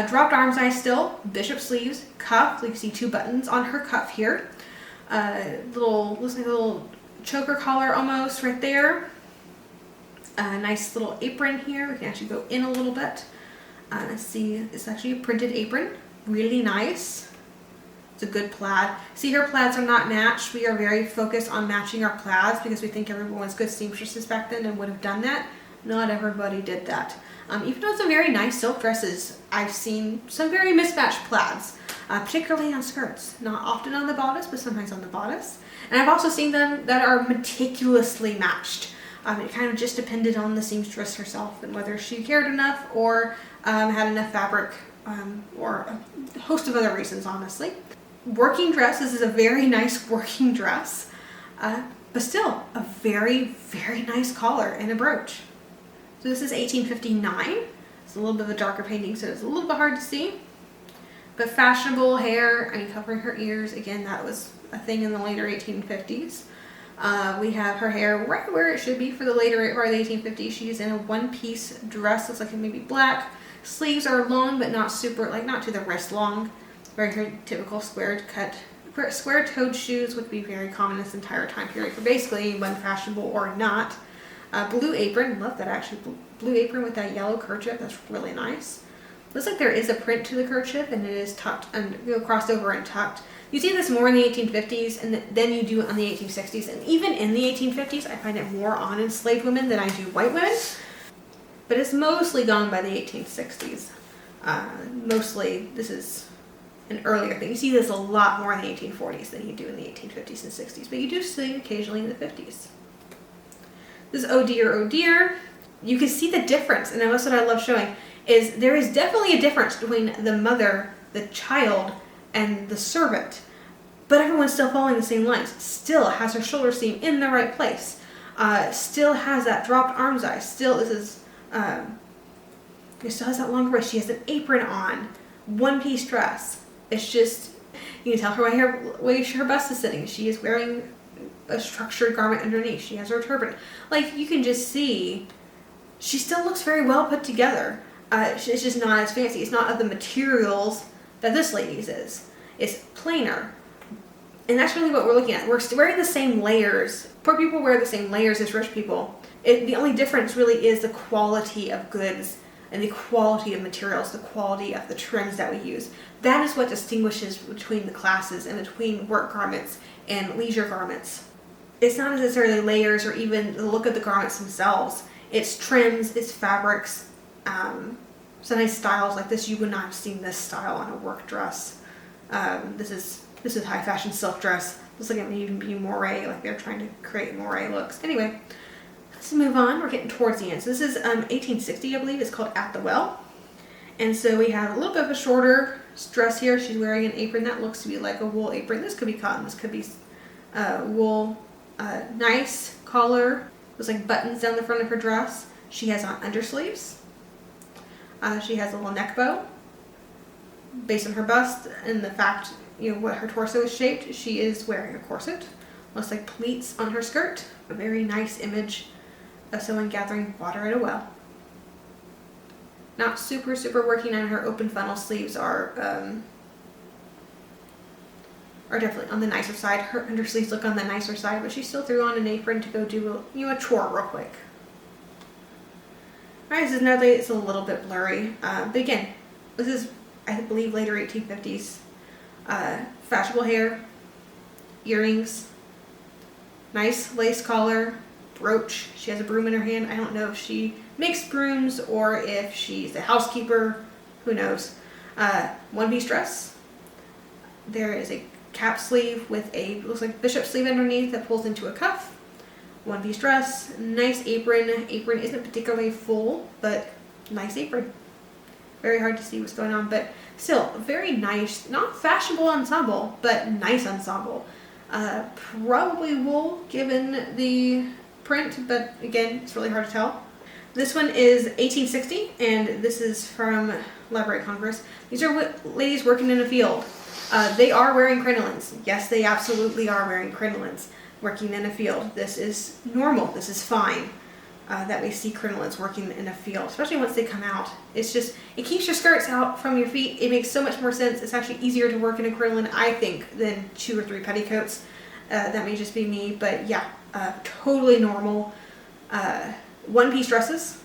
Dropped arm size still, bishop sleeves, cuff. You can see two buttons on her cuff here. Looks like a little choker collar almost right there. Nice little apron here. We can actually go in a little bit. Let's see, it's actually a printed apron. Really nice. It's a good plaid. See, her plaids are not matched. We are very focused on matching our plaids because we think everyone was good seamstresses back then and would have done that. Not everybody did that. Even though some very nice silk dresses, I've seen some very mismatched plaids, particularly on skirts. Not often on the bodice, but sometimes on the bodice. And I've also seen them that are meticulously matched. It kind of just depended on the seamstress herself and whether she cared enough or had enough fabric, or a host of other reasons, honestly. Working dress, this is a very nice working dress, but still a very, very nice collar and a brooch. So this is 1859. It's a little bit of a darker painting, so it's a little bit hard to see. But fashionable hair, covering her ears. Again, that was a thing in the later 1850s. We have her hair right where it should be for the later part of the 1850s. She's in a one-piece dress, looks like it may be black. Sleeves are long, but not super, like not to the wrist long. Very typical square cut. Square-toed shoes would be very common this entire time period for basically anyone, fashionable or not. Blue apron, love that actually. Blue apron with that yellow kerchief, that's really nice. Looks like there is a print to the kerchief and it is tucked and crossed over and tucked. You see this more in the 1850s and then you do it on the 1860s. And even in the 1850s, I find it more on enslaved women than I do white women. But it's mostly gone by the 1860s. Mostly, this is an earlier thing. You see this a lot more in the 1840s than you do in the 1850s and 60s, but you do see it occasionally in the 50s. This is oh dear, oh dear. You can see the difference, and that's what I love showing, is there is definitely a difference between the mother, the child, and the servant, but everyone's still following the same lines. Still has her shoulder seam in the right place. Still has that dropped arm size. Still, it still has that long wrist. She has an apron on, one-piece dress. It's just, you can tell her way her bust is sitting. She is wearing a structured garment underneath. She has her turban. Like, you can just see, she still looks very well put together. It's just not as fancy. It's not of the materials that this lady's is. It's plainer. And that's really what we're looking at. We're wearing the same layers. Poor people wear the same layers as rich people. The only difference really is the quality of goods and the quality of materials, the quality of the trims that we use. That is what distinguishes between the classes and between work garments and leisure garments. It's not necessarily layers or even the look of the garments themselves. It's trims, it's fabrics, some nice styles like this. You would not have seen this style on a work dress. This is high fashion silk dress. Looks like it may even be moire, like they're trying to create moire looks. Anyway, let's move on. We're getting towards the end. So this is 1860, I believe. It's called At the Well. And so we have a little bit of a shorter dress here. She's wearing an apron that looks to be like a wool apron. This could be cotton. This could be wool. Nice collar. There's like buttons down the front of her dress. She has on undersleeves. She has a little neck bow. Based on her bust and the fact, what her torso is shaped, she is wearing a corset. Looks like pleats on her skirt. A very nice image of someone gathering water at a well. Not super working on her open funnel sleeves are definitely on the nicer side. Her undersleeves look on the nicer side, but she still threw on an apron to go do a chore real quick. Alright, this is another lady. It's a little bit blurry, but again, this is, I believe, later 1850s. Fashionable hair, earrings, nice lace collar, brooch. She has a broom in her hand. I don't know if she makes brooms or if she's a housekeeper. Who knows? One-piece dress. There is a cap sleeve with looks like bishop sleeve underneath that pulls into a cuff. One-piece dress. Nice apron. Apron isn't particularly full, but nice apron. Very hard to see what's going on, but still very nice. Not fashionable ensemble, but nice ensemble. Probably wool given the print, but again, it's really hard to tell. This one is 1860, and this is from Library of Congress. These are ladies working in a field. They are wearing crinolines. Yes, they absolutely are wearing crinolines, working in a field. This is normal. This is fine. That we see crinolines working in a field, especially once they come out. It's just, it keeps your skirts out from your feet. It makes so much more sense. It's actually easier to work in a crinoline, I think, than 2 or 3 petticoats. That may just be me, but yeah, totally normal. One-piece dresses.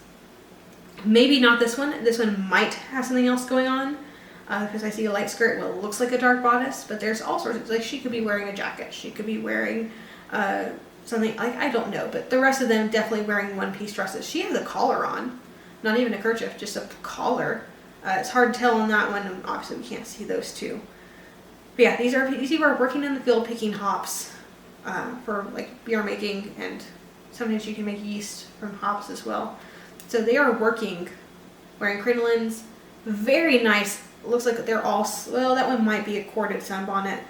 Maybe not this one. This one might have something else going on, because I see a light skirt. Well, it looks like a dark bodice, but there's all sorts of, like, she could be wearing a jacket. She could be wearing something, like, I don't know, but the rest of them definitely wearing one-piece dresses. She has a collar on, not even a kerchief, just a collar. It's hard to tell on that one, and obviously we can't see those two. But yeah, these people are working in the field picking hops for like beer making, and sometimes you can make yeast from hops as well. So they are working, wearing crinolines. Very nice. Looks like they're all, well, that one might be a corded sunbonnet.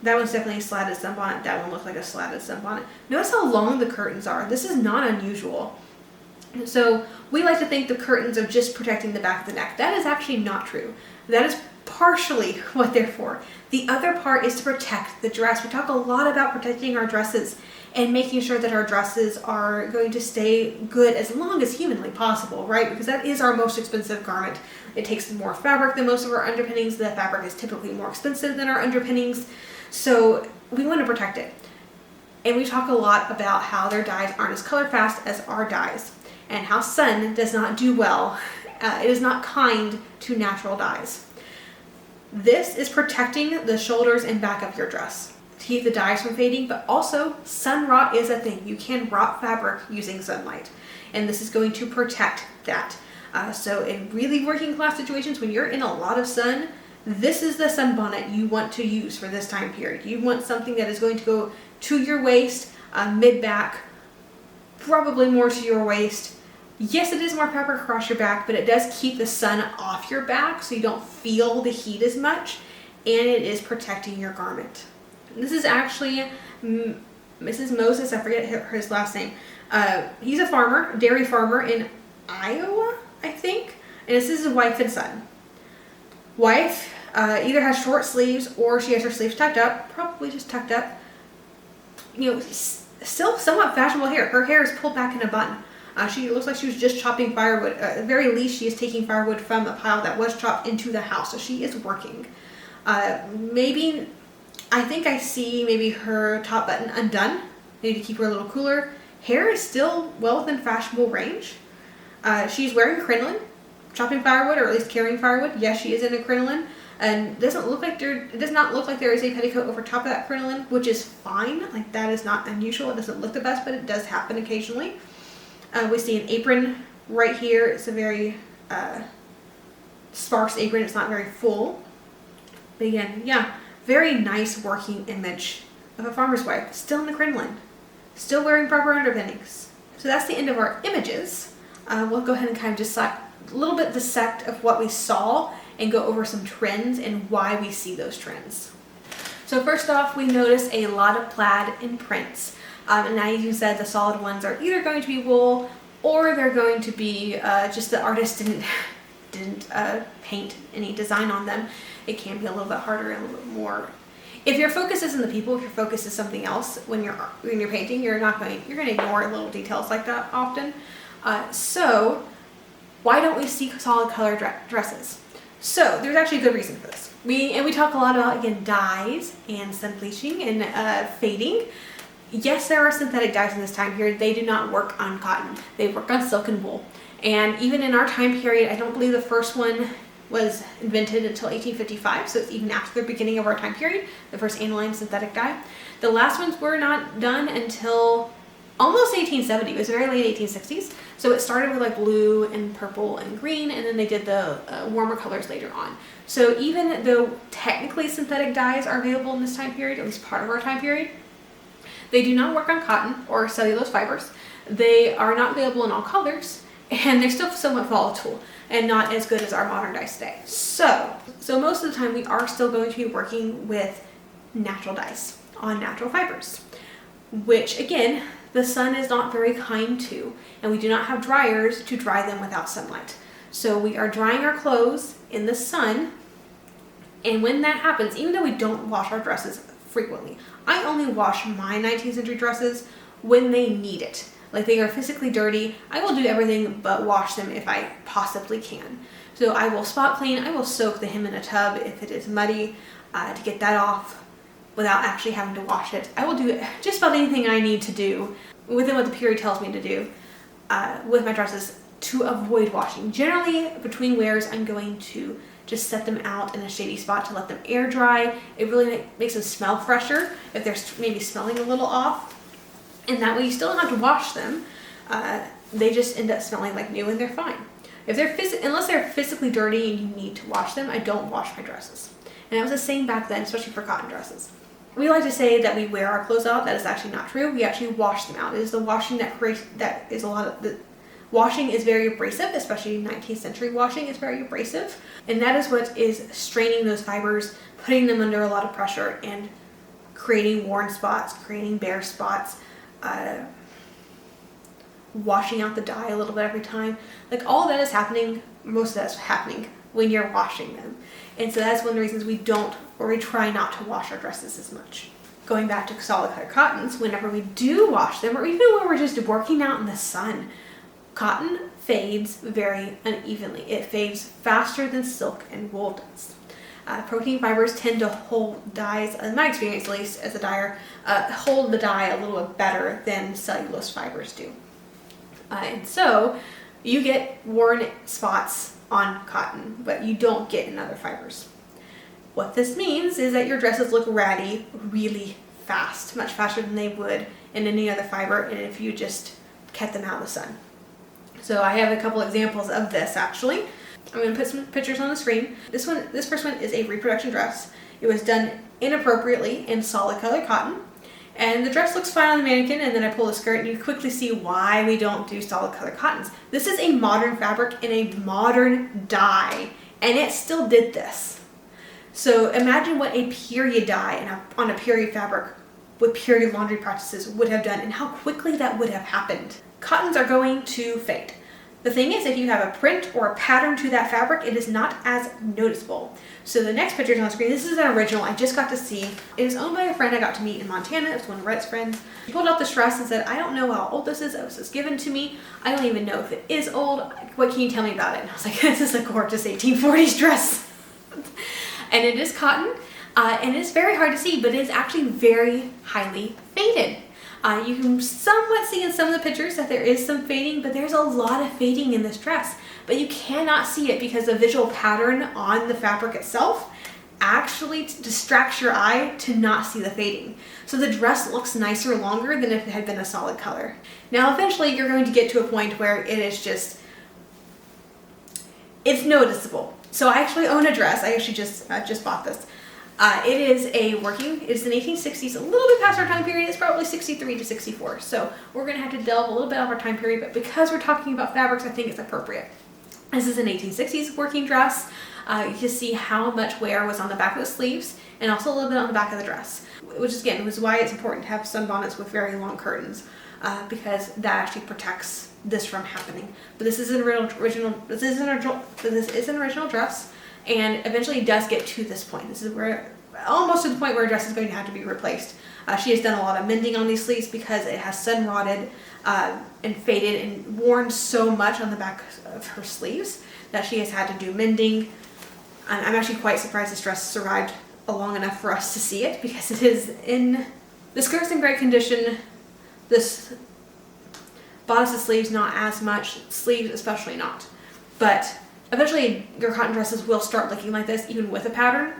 That one's definitely a slatted sunbonnet. That one looks like a slatted sunbonnet. Notice how long the curtains are. This is not unusual. So we like to think the curtains are just protecting the back of the neck. That is actually not true. That is partially what they're for. The other part is to protect the dress. We talk a lot about protecting our dresses, and making sure that our dresses are going to stay good as long as humanly possible, right? Because that is our most expensive garment. It takes more fabric than most of our underpinnings. The fabric is typically more expensive than our underpinnings. So we want to protect it. And we talk a lot about how their dyes aren't as color fast as our dyes, and how sun does not do well. It is not kind to natural dyes. This is protecting the shoulders and back of your dress to keep the dyes from fading, but also sun rot is a thing. You can rot fabric using sunlight, and this is going to protect that. So in really working class situations, when you're in a lot of sun, this is the sunbonnet you want to use for this time period. You want something that is going to go to your waist, mid-back, probably more to your waist. Yes, it is more fabric across your back, but it does keep the sun off your back so you don't feel the heat as much, and it is protecting your garment. This is actually Mrs. Moses, I forget his last name. He's a farmer, dairy farmer in Iowa, I think, and this is his wife and son. Wife either has short sleeves or she has her sleeves tucked up, probably just tucked up. You know, still somewhat fashionable hair. Her hair is pulled back in a bun. She looks like she was just chopping firewood. At the very least, she is taking firewood from a pile that was chopped into the house, so she is working. Maybe, I think I see maybe her top button undone, maybe to keep her a little cooler. Hair is still well within fashionable range. She's wearing crinoline, chopping firewood, or at least carrying firewood. Yes, she is in a crinoline, and it does not look like there is a petticoat over top of that crinoline, which is fine. Like, that is not unusual. It doesn't look the best, but it does happen occasionally. We see an apron right here. It's a very sparse apron. It's not very full. But again, yeah, very nice working image of a farmer's wife, still in the crinoline, still wearing proper underpinnings. So that's the end of our images. We'll go ahead and kind of just a little bit dissect of what we saw and go over some trends and why we see those trends. So first off, we notice a lot of plaid in prints. And as you said, the solid ones are either going to be wool or they're going to be just the artist didn't paint any design on them. It can be a little bit harder and a little bit more. If your focus isn't the people, if your focus is something else when you're painting, you're going to ignore little details like that often. So why don't we see solid color dresses? So there's actually a good reason for this. We talk a lot about, again, dyes and sun bleaching and fading. Yes, there are synthetic dyes in this time period. They do not work on cotton. They work on silk and wool. And even in our time period, I don't believe the first one was invented until 1855, so it's even after the beginning of our time period, the first aniline synthetic dye. The last ones were not done until almost 1870. It was very late 1860s. So it started with like blue and purple and green, and then they did the warmer colors later on. So even though technically synthetic dyes are available in this time period, at least part of our time period, they do not work on cotton or cellulose fibers. They are not available in all colors, and they're still somewhat volatile and not as good as our modern dyes today. So most of the time we are still going to be working with natural dyes on natural fibers, which again, the sun is not very kind to, and we do not have dryers to dry them without sunlight. So we are drying our clothes in the sun, and when that happens, even though we don't wash our dresses frequently, I only wash my 19th century dresses when they need it. Like, they are physically dirty. I will do everything but wash them if I possibly can. So I will spot clean. I will soak the hem in a tub if it is muddy to get that off without actually having to wash it. I will do just about anything I need to do within what the period tells me to do with my dresses to avoid washing. Generally, between wears, I'm going to just set them out in a shady spot to let them air dry. It really makes them smell fresher if they're maybe smelling a little off. And that way you still don't have to wash them. They just end up smelling like new and they're fine. If they're unless they're physically dirty and you need to wash them, I don't wash my dresses. And that was the same back then, especially for cotton dresses. We like to say that we wear our clothes out. That is actually not true. We actually wash them out. It is the washing washing is very abrasive, especially 19th century washing is very abrasive. And that is what is straining those fibers, putting them under a lot of pressure and creating worn spots, creating bare spots, washing out the dye a little bit every time. Like, all that is happening, most of that is happening when you're washing them. And so that's one of the reasons we try not to wash our dresses as much. Going back to solid color cottons, whenever we do wash them, or even when we're just working out in the sun, cotton fades very unevenly. It fades faster than silk and wool does. Protein fibers tend to hold dyes, in my experience at least as a dyer, hold the dye a little bit better than cellulose fibers do. And so you get worn spots on cotton, but you don't get in other fibers. What this means is that your dresses look ratty really fast, much faster than they would in any other fiber, and if you just kept them out in the sun. So I have a couple examples of this actually. I'm going to put some pictures on the screen. This first one is a reproduction dress. It was done inappropriately in solid color cotton, and the dress looks fine on the mannequin, and then I pull the skirt and you quickly see why we don't do solid color cottons. This is a modern fabric in a modern dye, and it still did this. So imagine what a period dye on a period fabric with period laundry practices would have done and how quickly that would have happened. Cottons are going to fade. The thing is, if you have a print or a pattern to that fabric, it is not as noticeable. So the next picture is on the screen. This is an original I just got to see. It is owned by a friend I got to meet in Montana. It was one of Rhett's friends. He pulled out this dress and said, I don't know how old this is. It was just given to me. I don't even know if it is old. What can you tell me about it? And I was like, this is a gorgeous 1840s dress. And it is cotton, and it's very hard to see, but it is actually very highly faded. You can somewhat see in some of the pictures that there is some fading, but there's a lot of fading in this dress. But you cannot see it because the visual pattern on the fabric itself actually distracts your eye to not see the fading. So the dress looks nicer longer than if it had been a solid color. Now eventually you're going to get to a point where it is just, it's noticeable. So I actually own a dress. I actually just bought this. It is it's an 1860s, a little bit past our time period. It's probably 63 to 64. So we're going to have to delve a little bit off our time period, but because we're talking about fabrics, I think it's appropriate. This is an 1860s working dress. You can see how much wear was on the back of the sleeves and also a little bit on the back of the dress, which is, again, was why it's important to have sunbonnets with very long curtains, because that actually protects this from happening. But this is an original dress, and eventually it does get to this point. This is where, almost to the point where a dress is going to have to be replaced. She has done a lot of mending on these sleeves because it has sun rotted and faded and worn so much on the back of her sleeves that she has had to do mending. And I'm actually quite surprised this dress survived long enough for us to see it, because it is the skirt's in great condition. This bodice sleeves not as much, sleeves especially not. But eventually your cotton dresses will start looking like this even with a pattern,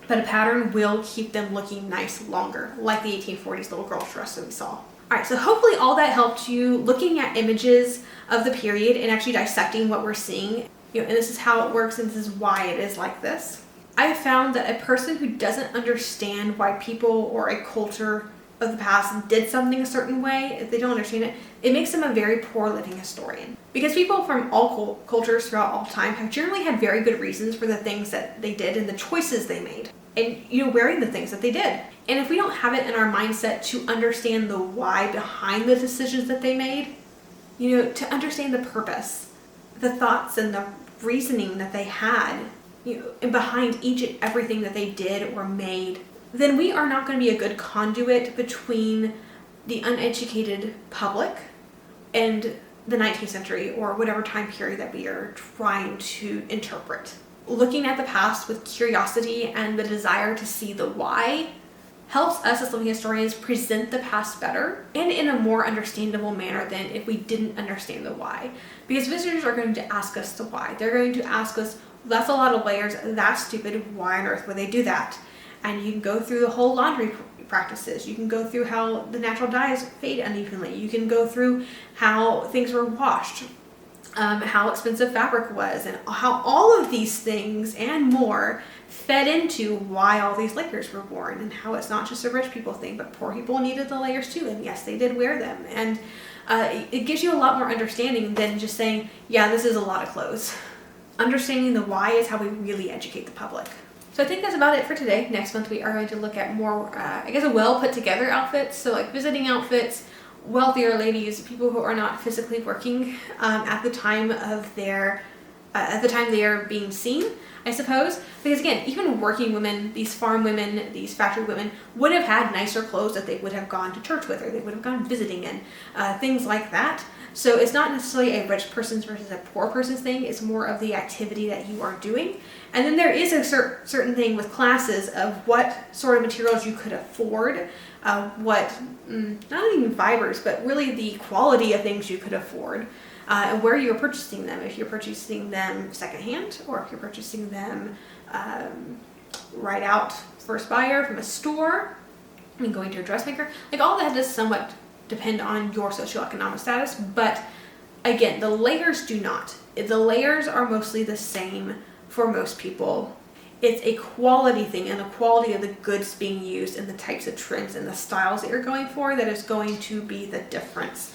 but a pattern will keep them looking nice longer, like the 1840s little girl's dress that we saw. Alright, so hopefully all that helped you looking at images of the period and actually dissecting what we're seeing. And this is how it works, and this is why it is like this. I have found that a person who doesn't understand why people or a culture of the past did something a certain way, if they don't understand it, it makes them a very poor living historian. Because people from all cultures throughout all time have generally had very good reasons for the things that they did and the choices they made, and wearing the things that they did. And if we don't have it in our mindset to understand the why behind the decisions that they made, to understand the purpose, the thoughts and the reasoning that they had, and behind each and everything that they did or made, then we are not going to be a good conduit between the uneducated public and the 19th century or whatever time period that we are trying to interpret. Looking at the past with curiosity and the desire to see the why helps us as living historians present the past better and in a more understandable manner than if we didn't understand the why. Because visitors are going to ask us the why. They're going to ask us, that's a lot of layers, that's stupid, why on earth would they do that? And you can go through the whole laundry practices. You can go through how the natural dyes fade unevenly. You can go through how things were washed, how expensive fabric was, and how all of these things and more fed into why all these layers were worn, and how it's not just a rich people thing, but poor people needed the layers too, and yes, they did wear them. And it gives you a lot more understanding than just saying, yeah, this is a lot of clothes. Understanding the why is how we really educate the public. So I think that's about it for today. Next month we are going to look at more, a well put together outfits. So like visiting outfits, wealthier ladies, people who are not physically working at the time of their at the time they are being seen, I suppose. Because again, even working women, these farm women, these factory women, would have had nicer clothes that they would have gone to church with, or they would have gone visiting in, things like that. So it's not necessarily a rich person's versus a poor person's thing. It's more of the activity that you are doing. And then there is a certain thing with classes of what sort of materials you could afford, not even fibers, but really the quality of things you could afford, and where you're purchasing them. If you're purchasing them secondhand, or if you're purchasing them right out first buyer from a store, I mean, going to a dressmaker, like all that does somewhat depend on your socioeconomic status. But again, the layers do not. The layers are mostly the same for most people. It's a quality thing, and the quality of the goods being used and the types of trims and the styles that you're going for that is going to be the difference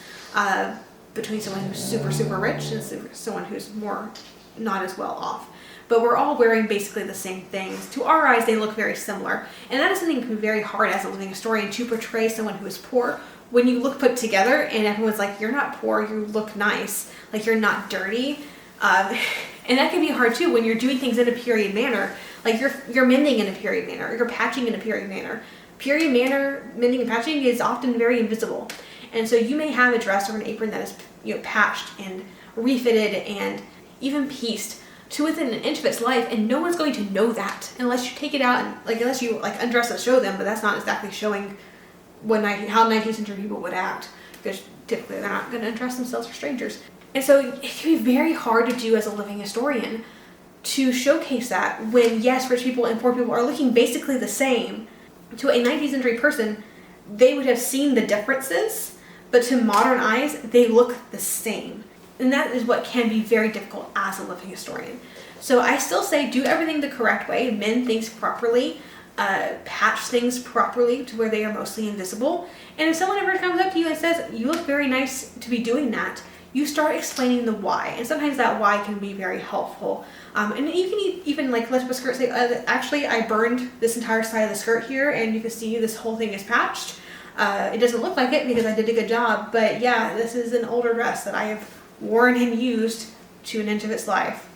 between someone who's super, super rich and someone who's more not as well off. But we're all wearing basically the same things. To our eyes, they look very similar. And that is something that can be very hard as a living historian, to portray someone who is poor when you look put together and everyone's like, you're not poor, you look nice, like you're not dirty. And that can be hard too when you're doing things in a period manner, like you're mending in a period manner, or you're patching in a period manner. Period manner, mending and patching is often very invisible. And so you may have a dress or an apron that is, you know, patched and refitted and even pieced to within an inch of its life, and no one's going to know that unless you take it out and unless you undress and show them. But that's not exactly showing how 19th century people would act, because typically they're not going to undress themselves for strangers. And so it can be very hard to do as a living historian to showcase that when, yes, rich people and poor people are looking basically the same. To a 19th century person, they would have seen the differences, but to modern eyes, they look the same. And that is what can be very difficult as a living historian. So I still say do everything the correct way, mend things properly, patch things properly to where they are mostly invisible. And if someone ever comes up to you and says, you look very nice to be doing that, you start explaining the why. And sometimes that why can be very helpful. And you can even lift up a skirt, say, actually I burned this entire side of the skirt here, and you can see this whole thing is patched. It doesn't look like it because I did a good job, but yeah, this is an older dress that I have worn and used to an inch of its life.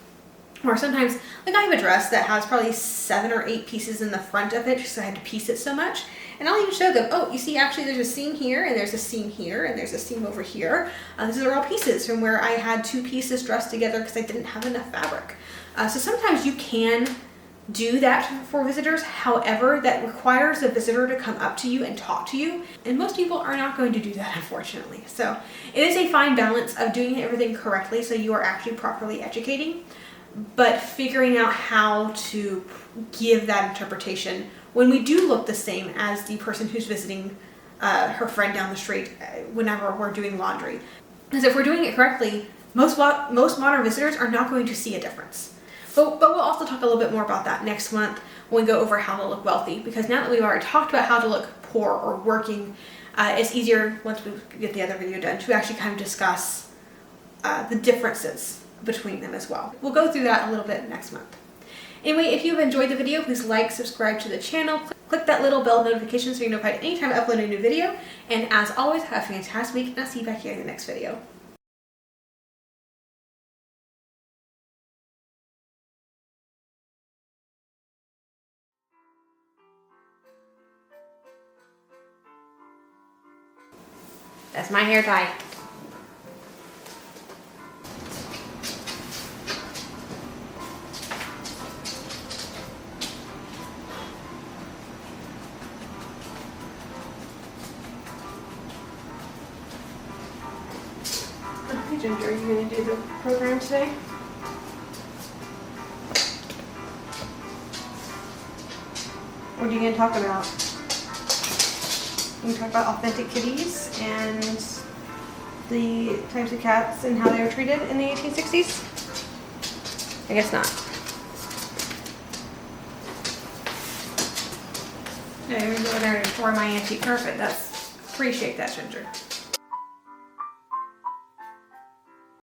Or sometimes, like I have a dress that has probably 7 or 8 pieces in the front of it, because I had to piece it so much. And I'll even show them, oh, you see, actually there's a seam here, and there's a seam here, and there's a seam over here. These are all pieces from where I had 2 pieces dressed together because I didn't have enough fabric. So sometimes you can do that for visitors. However, that requires a visitor to come up to you and talk to you. And most people are not going to do that, unfortunately. So it is a fine balance of doing everything correctly so you are actually properly educating, but figuring out how to give that interpretation when we do look the same as the person who's visiting her friend down the street whenever we're doing laundry. Because if we're doing it correctly, most modern visitors are not going to see a difference. But we'll also talk a little bit more about that next month when we go over how to look wealthy, because now that we've already talked about how to look poor or working, it's easier once we get the other video done to actually kind of discuss the differences between them as well. We'll go through that a little bit next month. Anyway, if you've enjoyed the video, please like, subscribe to the channel, click that little bell notification so you're notified anytime I upload a new video, and as always, have a fantastic week, and I'll see you back here in the next video. That's my hair tie. Hey Ginger, are you going to do the program today? What are you going to talk about? We talk about authentic kitties and the types of cats and how they were treated in the 1860s? I guess not. Yeah, you're going there for my antique carpet. Appreciate that, Ginger.